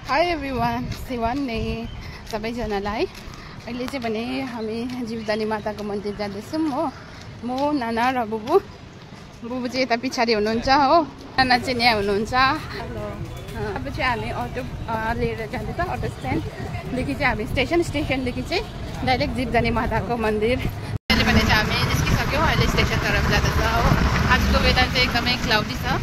High everyone, Siwan नै सबैजनालाई। अहिले चाहिँ भने हामी जीवदानी माताको मन्दिर जाँदैछौँ हो। म नाना र बुबु चाहिँ यता पछाडि हुनुहुन्छ हो। नाना चाहिँ यहाँ हुनुहुन्छ। अब चाहिँ हामी अटो लिएर जाँदैछ। अटो स्ट्यान्डदेखि चाहिँ हामी स्टेसनदेखि चाहिँ डाइरेक्ट जीवदानी माताको मन्दिर। अहिले भने चाहिँ हामी निस्किसक्यौँ। अहिले स्टेसन तरफ जाँदैछ हो। आजको वेदर चाहिँ एकदमै क्लाउडी छ,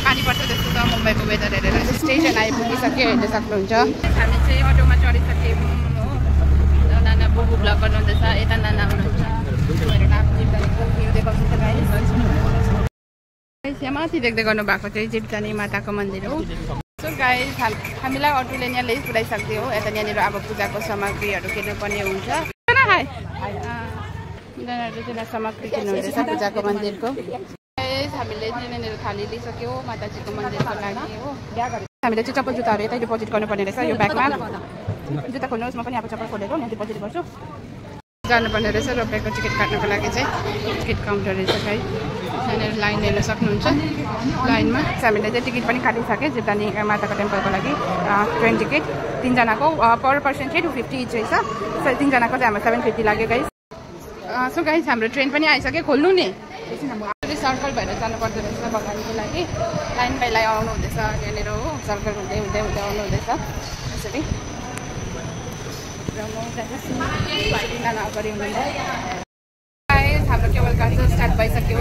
पानी पर्छ जस्तो छ मुम्बईको वेदर हेरेर। स्टेसन आइपुगिसक्यो, हेर्न सक्नुहुन्छ। हामी चाहिँ अटोमा चढिसक्यौँ हो। नाना बुबु ब्लग गर्नुहुँदैछ, यता नाना हुनुहुन्छ। यहाँ माथि देख्दै गर्नु भएको चाहिँ जीवदानी माताको मन्दिर हो। सो गाइस, हामीलाई अटोले यहाँ ल्याइ पुऱ्याइसक्यो हो। यता यहाँनिर अब पूजाको सामग्रीहरू किन्नुपर्ने हुन्छ। यिनीहरू चाहिँ सामग्री किन्नुहुँदैछ पूजाको मन्दिरको। हामीले यहाँनिर थाली लिइसक्यो माताजीको मन्दिरको लागि हो। हामीले चाहिँ चप्पल जुत्ताहरू यतै डिपोजिट गर्नुपर्ने रहेछ। यो ब्यागमा जुत्ता खोल्नुहोस्, म पनि अब चप्पल खोलेको यहाँ डिपोजिट गर्छु। जानुपर्ने रहेछ रोपेको टिकट काट्नको लागि चाहिँ। टिकट काउन्टर रहेछ गाइस। यहाँनिर लाइन हेर्न सक्नुहुन्छ। लाइनमा हामीले चाहिँ टिकट पनि काटिसक्यो जीवदानी माताको टेम्पलको लागि। ट्रेन टिकट तीनजनाको पर पर्सन चाहिँ 250 इच रहेछ। तीनजनाको चाहिँ हाम्रो 750 लाग्यो गाइस। सो गाइस, हाम्रो ट्रेन पनि आइसक्यो। खोल्नु नि, सर्कल भएर जानु पर्दो रहेछ बगानको लागि। लाइन बाई लाइन आउनु हुँदैछ यहाँनिर हो। सर्कल हुँदै हुँदै हुँदै आउनु हुँदैछ यसरी। र म नाना अगाडि हुनुहुन्छ। हाम्रो केवल कार चाहिँ स्टार्ट भइसक्यो।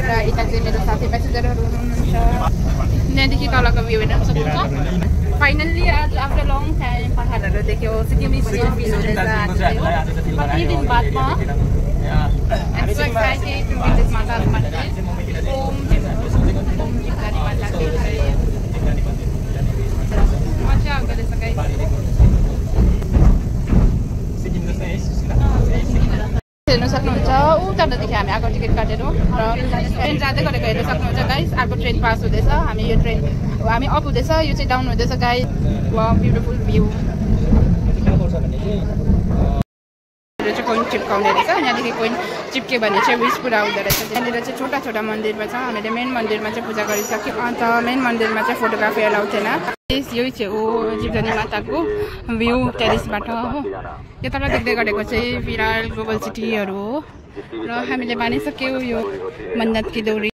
र यता चाहिँ मेरो साथी प्यासेन्जरहरू हुनुहुन्छ। यहाँदेखि तलको भ्यू हेर्न सक्नुहुन्छ। फाइनल्ली आज आफ्टर लङ टाइम पहाडहरू देख्यो। सिक्किम फिल हुँदैछ कति दिन बादमा। I'm so excited to meet this Mata's Mandir. Om Jeevdani Mata ki jai. मजा आउँदो रहेछ गाइस। हेर्न सक्नुहुन्छ उतादेखि हामी आएको टिकट काटेर र ट्रेन जाँदै गरेको हेर्न सक्नुहुन्छ गाइस। अर्को ट्रेन पास हुँदैछ। हामी अप हुँदैछ, यो चाहिँ डाउन हुँदैछ guys. Wow, beautiful view. Coin चिप्काउने रहेछ। यहाँदेखि कोइन चिप्क्यो भने चाहिँ विस पुरा हुँदो रहेछ। त्यहाँनिर चाहिँ छोटा छोटा मन्दिरमा छ। हामीले मेन मन्दिरमा चाहिँ पूजा गरिसक्यौँ। अन्त मेन मन्दिरमा चाहिँ फोटोग्राफी एलाउ थिएन। यही चाहिँ हो जीवदानी माताको भ्यू टेरिसबाट हो। यो तल देख्दै गरेको चाहिँ विरार ग्लोबल सिटीहरू हो। र हामीले मानिसक्यौँ यो मन्नत की दौरी।